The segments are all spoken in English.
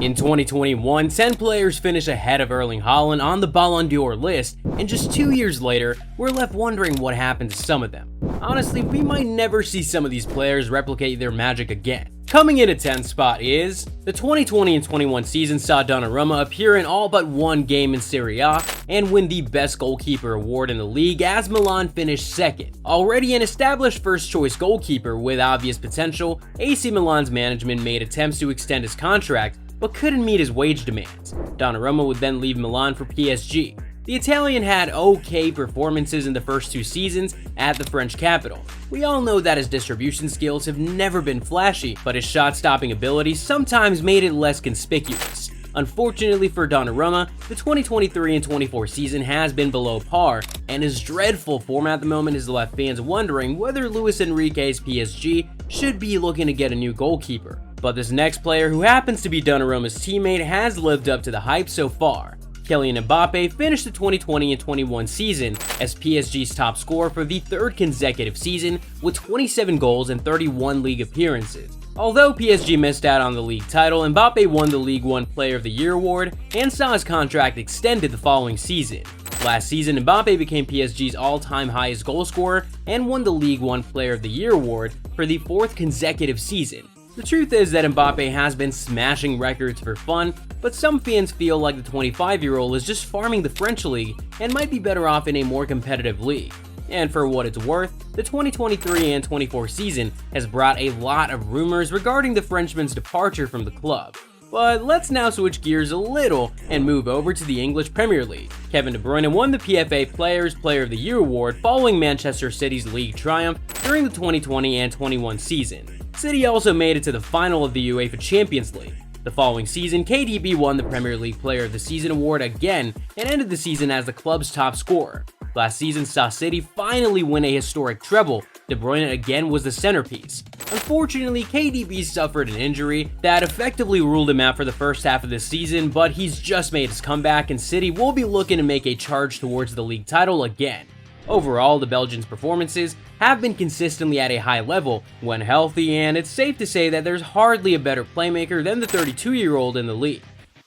In 2021, 10 players finished ahead of Erling Haaland on the Ballon d'Or list, and just 2 years later, we're left wondering what happened to some of them. Honestly, we might never see some of these players replicate their magic again. Coming in at 10th spot is the 2020 and 21 season saw Donnarumma appear in all but one game in Serie A and win the best goalkeeper award in the league as Milan finished second. Already an established first-choice goalkeeper with obvious potential, AC Milan's management made attempts to extend his contract but couldn't meet his wage demands. Donnarumma would then leave Milan for PSG. The Italian had okay performances in the first 2 seasons at the French capital. We all know that his distribution skills have never been flashy, but his shot-stopping ability sometimes made it less conspicuous. Unfortunately for Donnarumma, the 2023 and 24 season has been below par, and his dreadful form at the moment has left fans wondering whether Luis Enrique's PSG should be looking to get a new goalkeeper. But this next player, who happens to be Donnarumma's teammate, has lived up to the hype so far. Kylian Mbappe finished the 2020 and 21 season as PSG's top scorer for the 3rd consecutive season with 27 goals and 31 league appearances. Although PSG missed out on the league title, Mbappe won the Ligue 1 Player of the Year award and saw his contract extended the following season. Last season, Mbappe became PSG's all-time highest goal scorer and won the Ligue 1 Player of the Year award for the 4th consecutive season. The truth is that Mbappe has been smashing records for fun, but some fans feel like the 25-year-old is just farming the French league and might be better off in a more competitive league. And for what it's worth, the 2023 and 24 season has brought a lot of rumors regarding the Frenchman's departure from the club. But let's now switch gears a little and move over to the English Premier League. Kevin De Bruyne won the PFA Players Player of the Year award following Manchester City's league triumph during the 2020 and 21 season. City also made it to the final of the UEFA Champions League. The following season, KDB won the Premier League Player of the Season award again and ended the season as the club's top scorer. Last season saw City finally win a historic treble. De Bruyne again was the centerpiece. Unfortunately, KDB suffered an injury that effectively ruled him out for the first half of the season, but he's just made his comeback and City will be looking to make a charge towards the league title again. Overall, the Belgians' performances have been consistently at a high level when healthy, and it's safe to say that there's hardly a better playmaker than the 32-year-old in the league.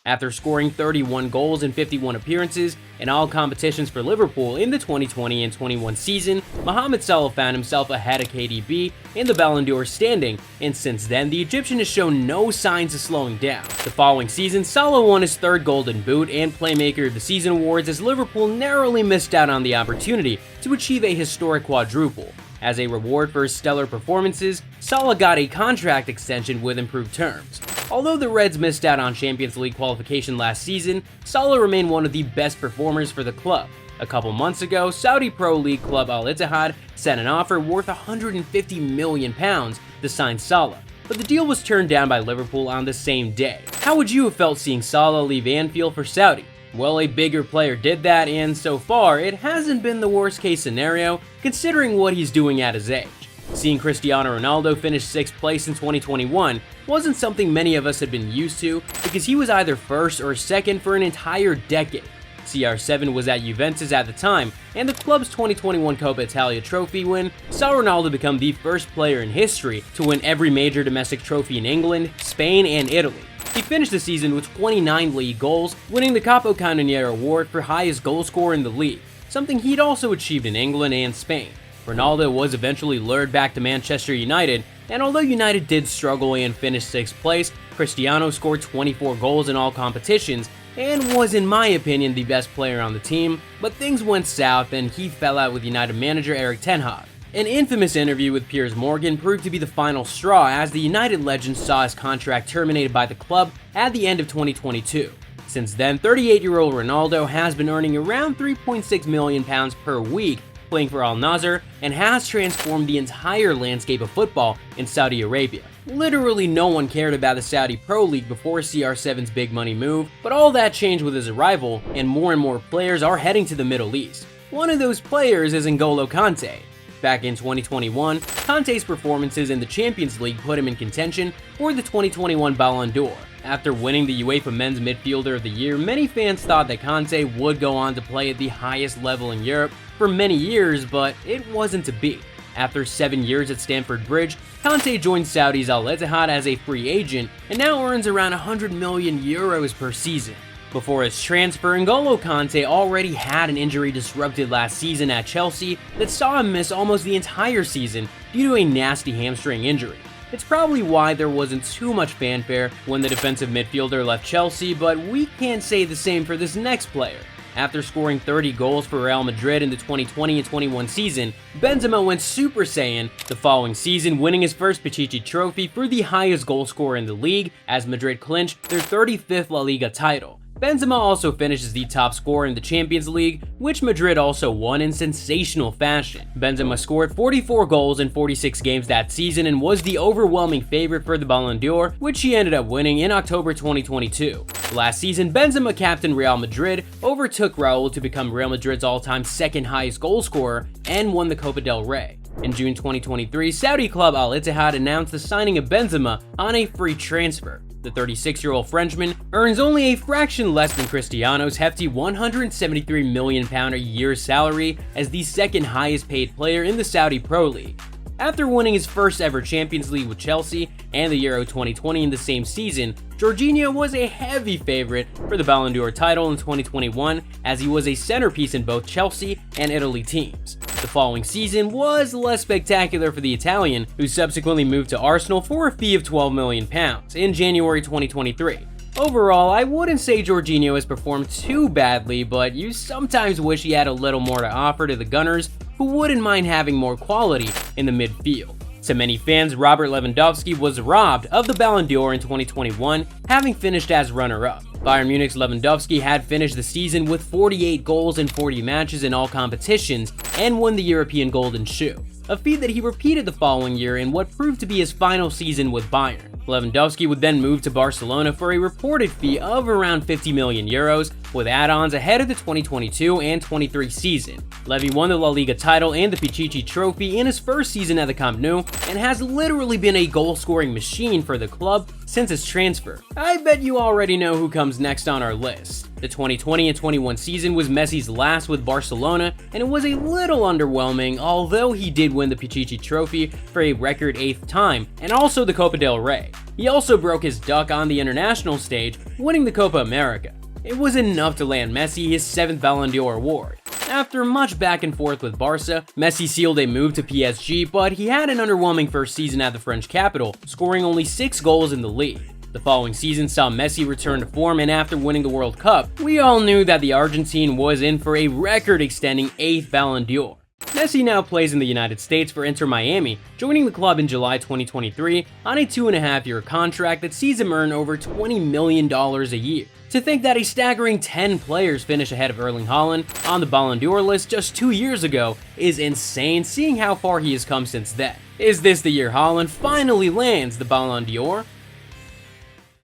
After scoring 31 goals in 51 appearances in all competitions for Liverpool in the 2020 and 21 season, Mohamed Salah found himself ahead of KDB in the Ballon d'Or standing, and since then, the Egyptian has shown no signs of slowing down. The following season, Salah won his 3rd Golden Boot and Playmaker of the Season awards as Liverpool narrowly missed out on the opportunity to achieve a historic quadruple. As a reward for his stellar performances, Salah got a contract extension with improved terms. Although the Reds missed out on Champions League qualification last season, Salah remained one of the best performers for the club. A couple months ago, Saudi Pro League club Al Ittihad sent an offer worth £150 million to sign Salah, but the deal was turned down by Liverpool on the same day. How would you have felt seeing Salah leave Anfield for Saudi? Well, a bigger player did that, and so far, it hasn't been the worst case scenario considering what he's doing at his age. Seeing Cristiano Ronaldo finish 6th place in 2021 wasn't something many of us had been used to because he was either 1st or 2nd for an entire decade. CR7 was at Juventus at the time, and the club's 2021 Coppa Italia trophy win saw Ronaldo become the first player in history to win every major domestic trophy in England, Spain, and Italy. He finished the season with 29 league goals, winning the Capo Cannoniere award for highest goal scorer in the league, something he'd also achieved in England and Spain. Ronaldo was eventually lured back to Manchester United, and although United did struggle and finish 6th place, Cristiano scored 24 goals in all competitions and was, in my opinion, the best player on the team, but things went south and he fell out with United manager Erik ten Hag. An infamous interview with Piers Morgan proved to be the final straw as the United legend saw his contract terminated by the club at the end of 2022. Since then, 38-year-old Ronaldo has been earning around £3.6 million per week playing for Al Nassr and has transformed the entire landscape of football in Saudi Arabia. Literally no one cared about the Saudi Pro League before CR7's big money move, but all that changed with his arrival, and more players are heading to the Middle East. One of those players is N'Golo Kante. Back in 2021, Kante's performances in the Champions League put him in contention for the 2021 Ballon d'Or. After winning the UEFA Men's Midfielder of the Year, many fans thought that Kante would go on to play at the highest level in Europe for many years, but it wasn't to be. After 7 years at Stamford Bridge, Kanté joined Saudi's Al Ittihad as a free agent and now earns around 100 million euros per season. Before his transfer, N'Golo Kanté already had an injury disrupted last season at Chelsea that saw him miss almost the entire season due to a nasty hamstring injury. It's probably why there wasn't too much fanfare when the defensive midfielder left Chelsea, but we can't say the same for this next player. After scoring 30 goals for Real Madrid in the 2020 and 21 season, Benzema went Super Saiyan the following season, winning his first Pichichi trophy for the highest goal scorer in the league as Madrid clinched their 35th La Liga title. Benzema also finishes the top scorer in the Champions League, which Madrid also won in sensational fashion. Benzema scored 44 goals in 46 games that season and was the overwhelming favorite for the Ballon d'Or, which he ended up winning in October 2022. Last season, Benzema captained Real Madrid, overtook Raul to become Real Madrid's all-time second highest goal scorer, and won the Copa del Rey. In June 2023, Saudi club Al Ittihad announced the signing of Benzema on a free transfer. The 36-year-old Frenchman earns only a fraction less than Cristiano's hefty £173 million a year salary as the second highest paid player in the Saudi Pro League. After winning his first ever Champions League with Chelsea and the Euro 2020 in the same season, Jorginho was a heavy favorite for the Ballon d'Or title in 2021 as he was a centerpiece in both Chelsea and Italy teams. The following season was less spectacular for the Italian, who subsequently moved to Arsenal for a fee of £12 million in January 2023. Overall, I wouldn't say Jorginho has performed too badly, but you sometimes wish he had a little more to offer to the Gunners, who wouldn't mind having more quality in the midfield. To many fans, Robert Lewandowski was robbed of the Ballon d'Or in 2021, having finished as runner-up. Bayern Munich's Lewandowski had finished the season with 48 goals in 40 matches in all competitions and won the European Golden Shoe, a feat that he repeated the following year in what proved to be his final season with Bayern. Lewandowski would then move to Barcelona for a reported fee of around 50 million euros, with add-ons ahead of the 2022 and 23 season. Levy won the La Liga title and the Pichichi trophy in his first season at the Camp Nou and has literally been a goal-scoring machine for the club since his transfer. I bet you already know who comes next on our list. The 2020 and 21 season was Messi's last with Barcelona, and it was a little underwhelming, although he did win the Pichichi trophy for a record 8th time, and also the Copa del Rey. He also broke his duck on the international stage, winning the Copa America. It was enough to land Messi his 7th Ballon d'Or award. After much back and forth with Barca, Messi sealed a move to PSG, but he had an underwhelming first season at the French capital, scoring only 6 goals in the league. The following season saw Messi return to form, and after winning the World Cup, we all knew that the Argentine was in for a record-extending 8th Ballon d'Or. Messi now plays in the United States for Inter Miami, joining the club in July 2023 on a 2.5-year contract that sees him earn over $20 million a year. To think that a staggering 10 players finish ahead of Erling Haaland on the Ballon d'Or list just 2 years ago is insane, seeing how far he has come since then. Is this the year Haaland finally lands the Ballon d'Or?